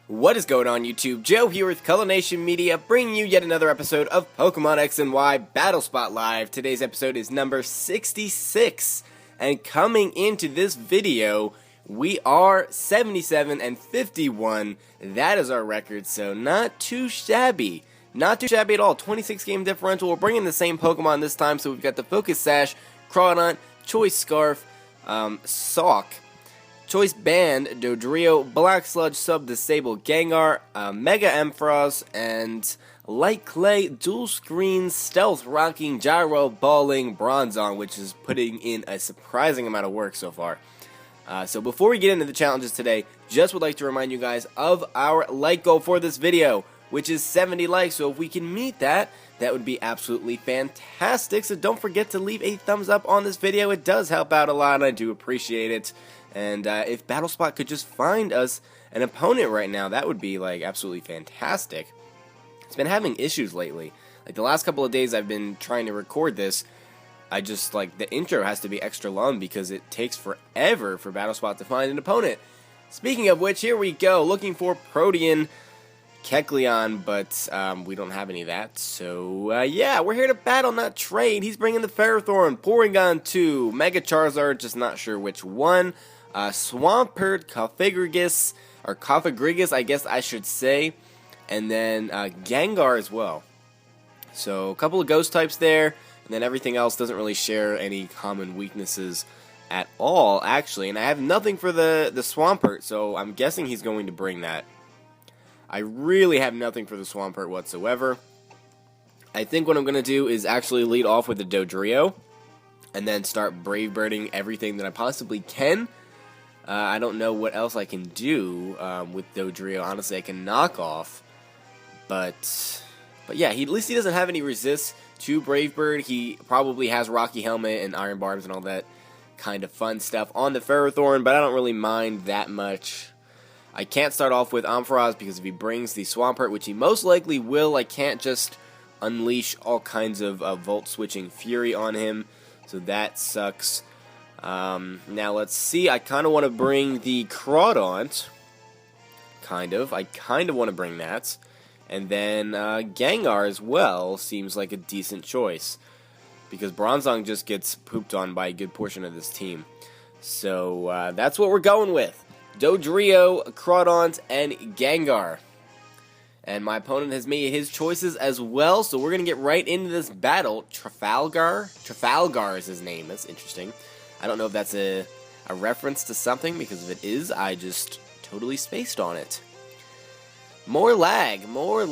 What is going on, YouTube? Joe here with Culination Media, bringing you yet another episode of Pokemon X and Y Battle Spot Live. Today's episode is number 66, and coming into this video, we are 77 and 51. That is our record, so not too shabby. Not too shabby at all. 26 game differential. We're bringing the same Pokemon this time, so we've got the Focus Sash, Crawdaunt, Choice Scarf, Sawk, Choice Band, Dodrio, Black Sludge, Sub-Disable Gengar, Mega Ampharos, and Light Clay, Dual Screen, Stealth Rocking, Gyro, Balling, Bronzong, which is putting in a surprising amount of work so far. So before we get into the challenges today, just would like to remind you guys of our like goal for this video, which is 70 likes. So if we can meet that, that would be absolutely fantastic. So don't forget to leave a thumbs up on this video. It does help out a lot, and I do appreciate it. And if BattleSpot could just find us an opponent right now, that would be like absolutely fantastic. It's been having issues lately. Like the last couple of days I've been trying to record this, I just like the intro has to be extra long because it takes forever for BattleSpot to find an opponent. Speaking of which, here we go, looking for Protean Kecleon, but we don't have any of that. So yeah, we're here to battle, not trade. He's bringing the Ferrothorn, Porygon 2, Mega Charizard, just not sure which one. Swampert, Cofagrigus, or Cofagrigus, I guess I should say, and then Gengar as well. So a couple of ghost types there, and then everything else doesn't really share any common weaknesses at all, actually. And I have nothing for the Swampert, so I'm guessing he's going to bring that. I really have nothing for the Swampert whatsoever. I think what I'm going to do is actually lead off with the Dodrio, and then start Brave Birding everything that I possibly can. I don't know what else I can do with Dodrio. Honestly, I can knock off, but yeah, at least he doesn't have any resists to Brave Bird. He probably has Rocky Helmet and Iron Barbs and all that kind of fun stuff on the Ferrothorn, but I don't really mind that much. I can't start off with Ampharos because if he brings the Swampert, which he most likely will, I can't just unleash all kinds of Volt Switching Fury on him, so that sucks. Now let's see, I kind of want to bring the Crawdaunt, I kind of want to bring that, and then Gengar as well seems like a decent choice, because Bronzong just gets pooped on by a good portion of this team. So that's what we're going with, Dodrio, Crawdaunt, and Gengar. And my opponent has made his choices as well, so we're going to get right into this battle. Trafalgar is his name, that's interesting. I don't know if that's a reference to something, because if it is, I just totally spaced on it. More lag. Oh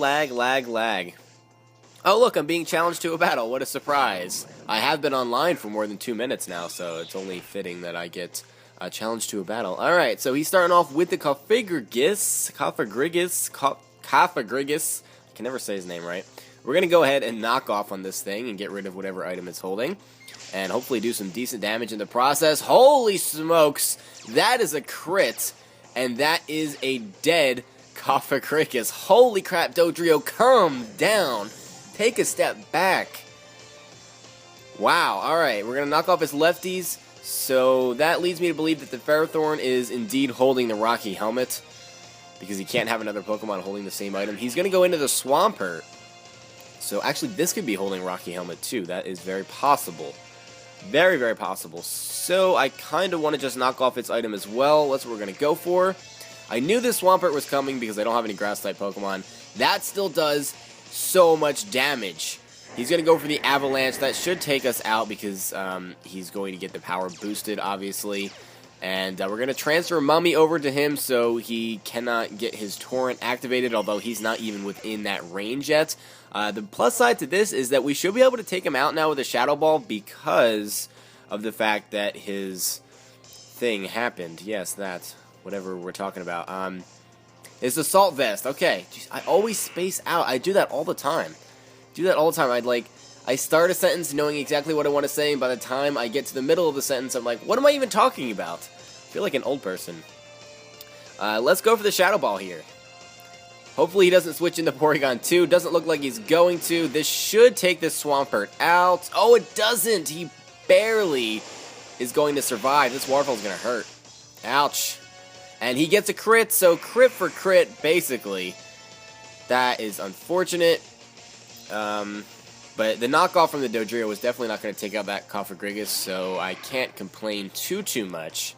look, I'm being challenged to a battle, what a surprise. I have been online for more than 2 minutes now, so it's only fitting that I get challenged to a battle. Alright, so he's starting off with the Cofagrigus. I can never say his name right. We're going to go ahead and knock off on this thing and get rid of whatever item it's holding, and hopefully do some decent damage in the process. Holy smokes, that is a crit, and that is a dead Cofagrigus. Holy crap, Dodrio, calm down. Take a step back. Wow, alright, we're going to knock off his lefties, so that leads me to believe that the Ferrothorn is indeed holding the Rocky Helmet, because he can't have another Pokemon holding the same item. He's going to go into the Swampert. So actually, this could be holding Rocky Helmet too. That is very possible. Very, very possible. So I kind of want to just knock off its item as well. That's what we're going to go for. I knew this Swampert was coming because I don't have any Grass-type Pokemon. That still does so much damage. He's going to go for the Avalanche. That should take us out because he's going to get the power boosted, obviously. And we're going to transfer Mummy over to him so he cannot get his Torrent activated, although he's not even within that range yet. The plus side to this is that we should be able to take him out now with a Shadow Ball because of the fact that his thing happened. Yes, that's whatever we're talking about. It's Assault Vest. Okay. Jeez, I always space out. I do that all the time. I start a sentence knowing exactly what I want to say, and by the time I get to the middle of the sentence, I'm like, what am I even talking about? I feel like an old person. Let's go for the Shadow Ball here. Hopefully he doesn't switch into Porygon 2. Doesn't look like he's going to. This should take this Swampert out. Oh, it doesn't. He barely is going to survive. This Waterfall's going to hurt. Ouch. And he gets a crit, so crit for crit, basically. That is unfortunate. But the knockoff from the Dodrio was definitely not going to take out that Cofagrigus, so I can't complain too much.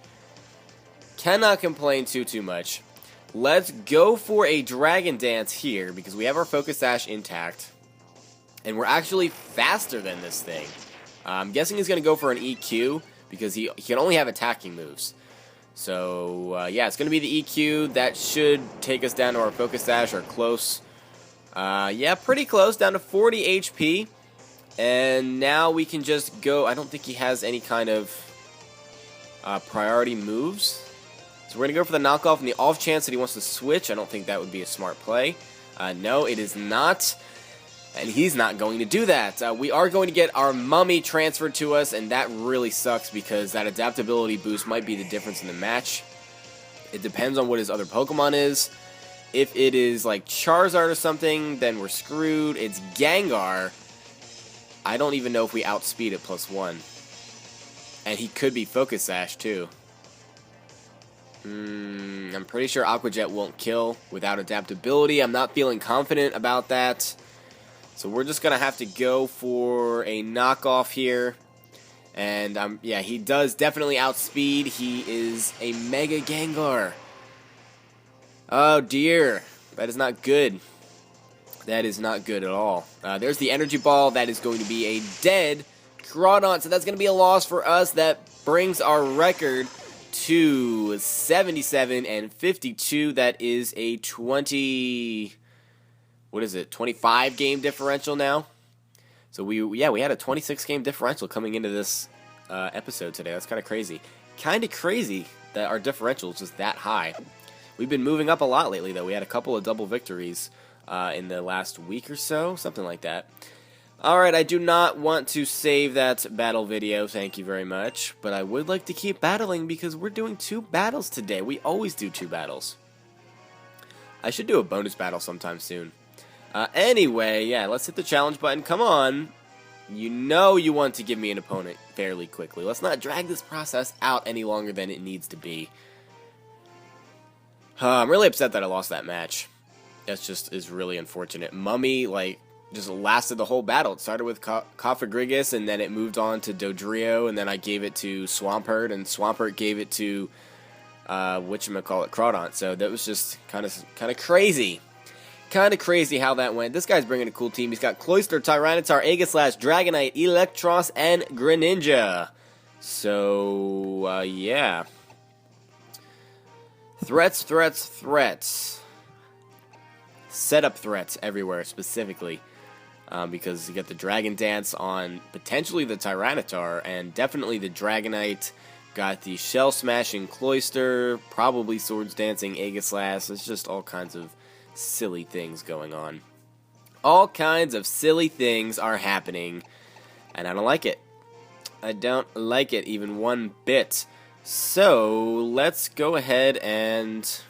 Cannot complain too much. Let's go for a Dragon Dance here, because we have our Focus Sash intact. And we're actually faster than this thing. I'm guessing he's going to go for an EQ, because he can only have attacking moves. So, yeah, it's going to be the EQ. That should take us down to our Focus Sash, or close. Yeah, pretty close, down to 40 HP. And now we can just go. I don't think he has any kind of priority moves. So we're going to go for the knockoff in the off chance that he wants to switch. I don't think that would be a smart play. No, it is not. And he's not going to do that. We are going to get our Mummy transferred to us, and that really sucks because that adaptability boost might be the difference in the match. It depends on what his other Pokemon is. If it is like Charizard or something, then we're screwed. It's Gengar. I don't even know if we outspeed it +1. And he could be Focus Sash too. I'm pretty sure Aqua Jet won't kill without adaptability. I'm not feeling confident about that. So we're just going to have to go for a knockoff here. And yeah, he does definitely outspeed. He is a Mega Gengar. Oh dear, that is not good. That is not good at all. There's the Energy Ball. That is going to be a dead Groudon, so that's going to be a loss for us. That brings our record to 77 and 52. That is a 25 game differential now. So we had a 26 game differential coming into this episode today. That's kind of crazy. Kind of crazy that our differential is just that high. We've been moving up a lot lately, though. We had a couple of double victories in the last week or so, something like that. Alright, I do not want to save that battle video, thank you very much, but I would like to keep battling because we're doing 2 battles today. We always do 2 battles. I should do a bonus battle sometime soon. Anyway, yeah, let's hit the challenge button. Come on. You know you want to give me an opponent fairly quickly. Let's not drag this process out any longer than it needs to be. I'm really upset that I lost that match. That just is really unfortunate. Mummy, like, just lasted the whole battle. It started with Cofagrigus, and then it moved on to Dodrio, and then I gave it to Swampert, and Swampert gave it to, Groudon. So that was just kind of crazy. Kind of crazy how that went. This guy's bringing a cool team. He's got Cloyster, Tyranitar, Aegislash, Dragonite, Eelektross, and Greninja. So, yeah. Threats. Setup threats everywhere, specifically. Because you get the Dragon Dance on potentially the Tyranitar, and definitely the Dragonite. Got the Shell Smashing Cloyster, probably Swords Dancing Aegislash. It's just all kinds of silly things going on. All kinds of silly things are happening, and I don't like it. I don't like it even one bit. So, let's go ahead and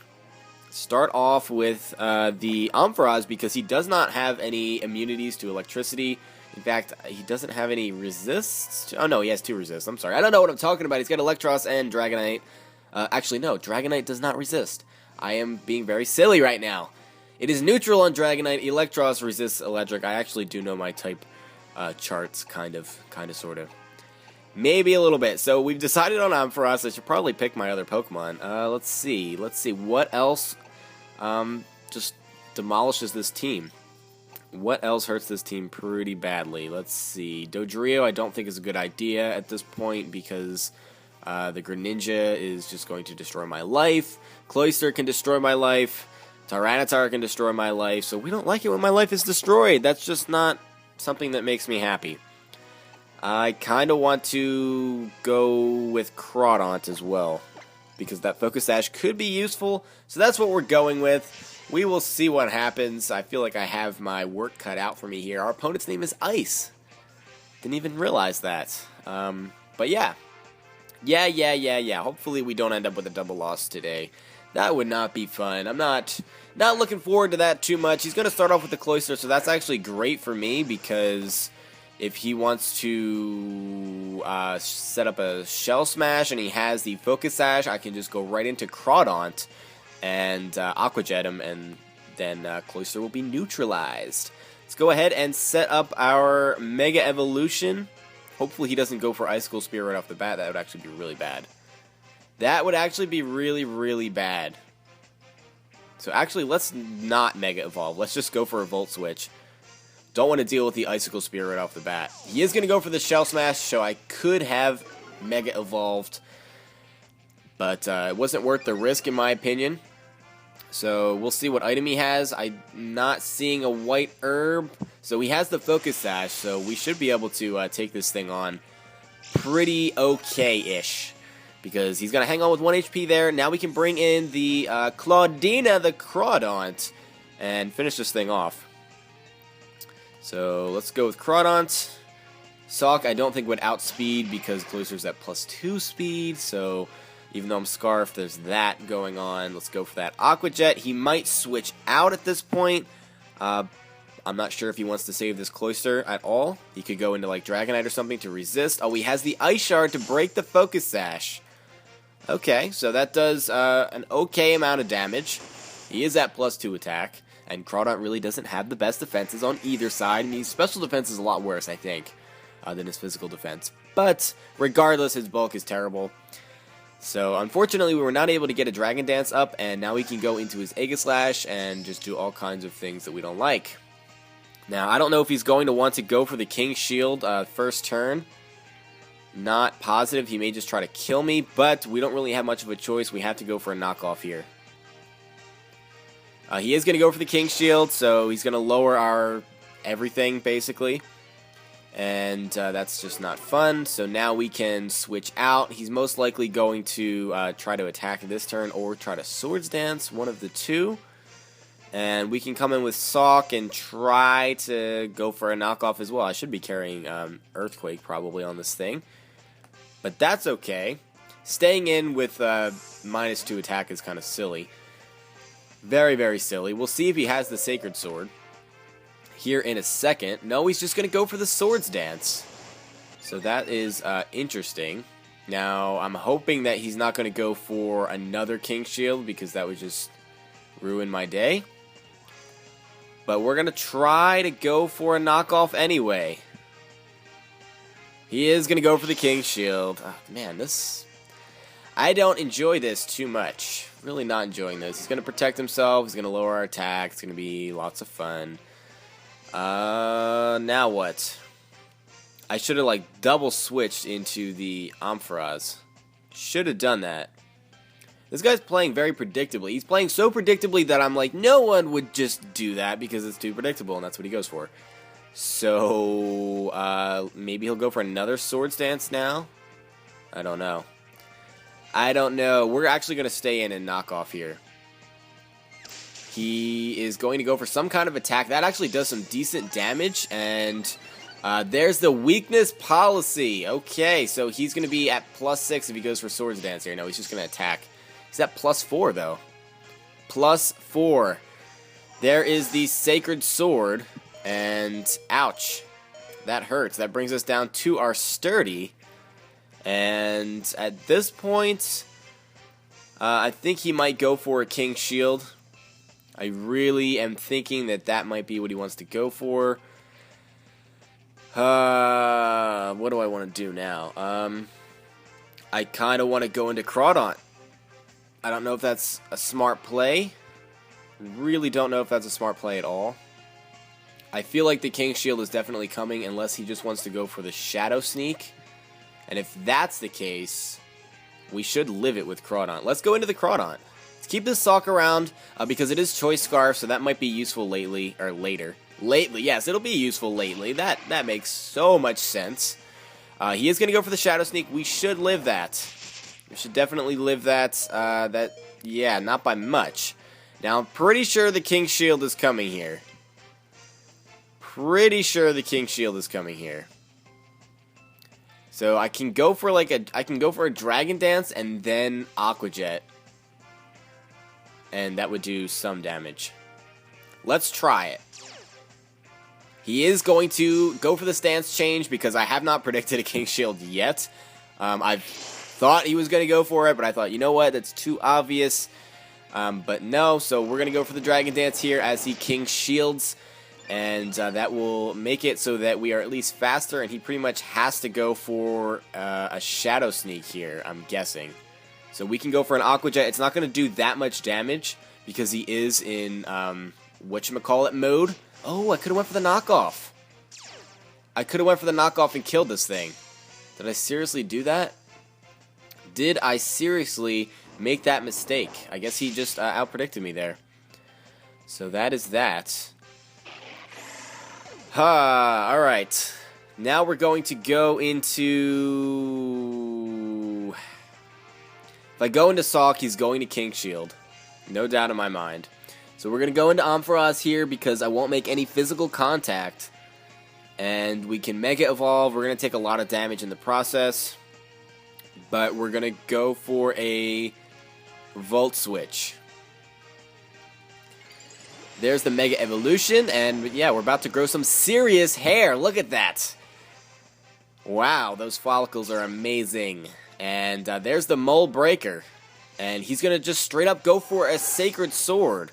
start off with the Ampharos, because he does not have any immunities to electricity. In fact, he doesn't have any resists. Oh no, he has 2 resists. I'm sorry. I don't know what I'm talking about. He's got Eelektross and Dragonite. Actually, no. Dragonite does not resist. I am being very silly right now. It is neutral on Dragonite. Eelektross resists electric. I actually do know my type charts, kind of, sort of. Maybe a little bit. So we've decided on Ampharos. I should probably pick my other Pokemon. Let's see. What else just demolishes this team? What else hurts this team pretty badly? Let's see. Dodrio I don't think is a good idea at this point because the Greninja is just going to destroy my life. Cloyster can destroy my life. Tyranitar can destroy my life. So we don't like it when my life is destroyed. That's just not something that makes me happy. I kind of want to go with Crawdaunt as well, because that Focus Sash could be useful, so that's what we're going with. We will see what happens. I feel like I have my work cut out for me here. Our opponent's name is Ice. Didn't even realize that. But yeah. Yeah. Hopefully we don't end up with a double loss today. That would not be fun. I'm not looking forward to that too much. He's going to start off with the Cloyster, so that's actually great for me because If he wants to set up a Shell Smash and he has the Focus Sash, I can just go right into Crawdaunt and Aqua Jet him, and then Cloyster will be neutralized. Let's go ahead and set up our Mega Evolution. Hopefully he doesn't go for Icicle Spear right off the bat. That would actually be really bad. That would actually be really, really bad. So actually, let's not Mega Evolve. Let's just go for a Volt Switch. Don't want to deal with the Icicle Spear right off the bat. He is going to go for the Shell Smash, so I could have Mega Evolved. But it wasn't worth the risk, in my opinion. So we'll see what item he has. I'm not seeing a white herb. So he has the Focus Sash, so we should be able to take this thing on pretty okay-ish. Because he's going to hang on with 1 HP there. Now we can bring in the Claudina, the Crawdaunt, and finish this thing off. So let's go with Crawdaunt. Sawk I don't think would outspeed because Cloyster's at +2 speed, so even though I'm Scarf, there's that going on. Let's go for that Aqua Jet. He might switch out at this point. I'm not sure if he wants to save this Cloyster at all. He could go into like Dragonite or something to resist. Oh, he has the Ice Shard to break the Focus Sash. Okay, so that does an okay amount of damage. He is at +2 attack, and Crawdaunt really doesn't have the best defenses on either side. I mean, his special defense is a lot worse, I think, than his physical defense. But regardless, his bulk is terrible. So unfortunately, we were not able to get a Dragon Dance up, and now we can go into his Aegislash and just do all kinds of things that we don't like. Now, I don't know if he's going to want to go for the King's Shield first turn. Not positive. He may just try to kill me, but we don't really have much of a choice. We have to go for a knockoff here. He is going to go for the King's Shield, so he's going to lower our everything, basically. And that's just not fun. So now we can switch out. He's most likely going to try to attack this turn or try to Swords Dance, one of the two. And we can come in with Sawk and try to go for a knockoff as well. I should be carrying Earthquake probably on this thing. But that's okay. Staying in with -2 attack is kind of silly. Very, very silly. We'll see if he has the Sacred Sword here in a second. No, he's just going to go for the Swords Dance. So that is interesting. Now, I'm hoping that he's not going to go for another King's Shield because that would just ruin my day. But we're going to try to go for a knockoff anyway. He is going to go for the King's Shield. Oh, man, I don't enjoy this too much. Really not enjoying this. He's going to protect himself. He's going to lower our attack. It's going to be lots of fun. Now what? I should have, like, double switched into the Ampharos. Should have done that. This guy's playing very predictably. He's playing so predictably that I'm like, no one would just do that because it's too predictable, and that's what he goes for. So, maybe he'll go for another Swords Dance now? I don't know. I don't know. We're actually going to stay in and knock off here. He is going to go for some kind of attack. That actually does some decent damage, and there's the Weakness Policy. Okay, so he's going to be at +6 if he goes for Swords Dance here. No, he's just going to attack. He's at +4, though. +4. There is the Sacred Sword. And ouch, that hurts. That brings us down to our Sturdy. And at this point, I think he might go for a King's Shield. I really am thinking that that might be what he wants to go for. What do I want to do now? I kind of want to go into Crawdaunt. I don't know if that's a smart play. Really don't know if that's a smart play at all. I feel like the King's Shield is definitely coming unless he just wants to go for the Shadow Sneak. And if that's the case, we should live it with Crawdaunt. Let's go into the Crawdaunt. Let's keep this Sawk around because it is Choice Scarf, so that might be useful later. Lately, yes, it'll be useful lately. That makes so much sense. He is going to go for the Shadow Sneak. We should live that. We should definitely live that. Yeah, not by much. Now, I'm pretty sure the King's Shield is coming here. Pretty sure the King's Shield is coming here. So I can go for a Dragon Dance and then Aqua Jet. And that would do some damage. Let's try it. He is going to go for the stance change because I have not predicted a King Shield yet. I've thought he was going to go for it, but I thought, you know what, that's too obvious. But no, so we're going to go for the Dragon Dance here as he King Shields. And that will make it so that we are at least faster, and he pretty much has to go for a Shadow Sneak here, I'm guessing. So we can go for an Aqua Jet. It's not going to do that much damage because he is in whatchamacallit mode. Oh, I could have went for the knockoff. I could have went for the knockoff and killed this thing. Did I seriously do that? Did I seriously make that mistake? I guess he just out-predicted me there. So that is that. Alright. Now we're going to go into... If I go into Salk, he's going to King Shield. No doubt in my mind. So we're going to go into Ampharos here because I won't make any physical contact. And we can Mega Evolve. We're going to take a lot of damage in the process. But we're going to go for a Volt Switch. There's the Mega Evolution, and yeah, we're about to grow some serious hair. Look at that. Wow, those follicles are amazing. And there's the Mole Breaker. And he's going to just straight up go for a Sacred Sword.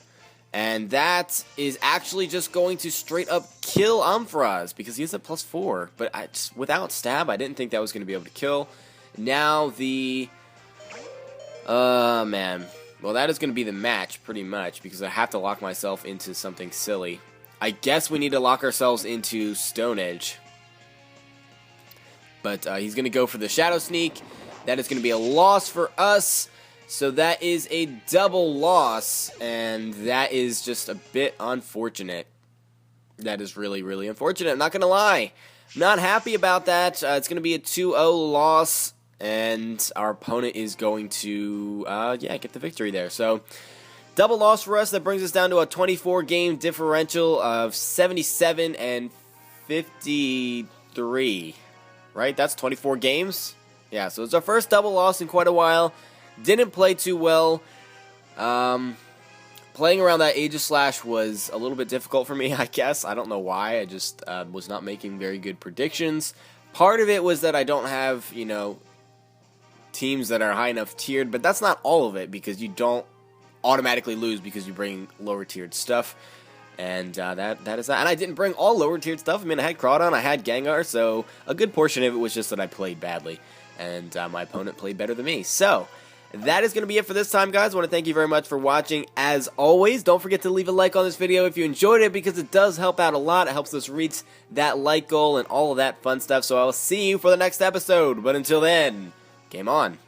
And that is actually just going to straight up kill Ampharos because he has a +4. But without stab, I didn't think that was going to be able to kill. Now the... man. Well, that is going to be the match, pretty much, because I have to lock myself into something silly. I guess we need to lock ourselves into Stone Edge. But he's going to go for the Shadow Sneak. That is going to be a loss for us. So that is a double loss, and that is just a bit unfortunate. That is really, really unfortunate. I'm not going to lie. I'm not happy about that. It's going to be a 2-0 loss. And our opponent is going to, get the victory there. So, double loss for us. That brings us down to a 24-game differential of 77 and 53. Right? That's 24 games? Yeah, so it's our first double loss in quite a while. Didn't play too well. Playing around that Aegislash was a little bit difficult for me, I guess. I don't know why. I just was not making very good predictions. Part of it was that I don't have, teams that are high enough tiered, but that's not all of it because you don't automatically lose because you bring lower tiered stuff, and that is that. And I didn't bring all lower tiered stuff. I mean, I had Crawdon, I had Gengar, so a good portion of it was just that I played badly, and my opponent played better than me. So that is going to be it for this time, guys. I want to thank you very much for watching. As always, don't forget to leave a like on this video if you enjoyed it because it does help out a lot. It helps us reach that like goal and all of that fun stuff. So I will see you for the next episode. But until then, game on.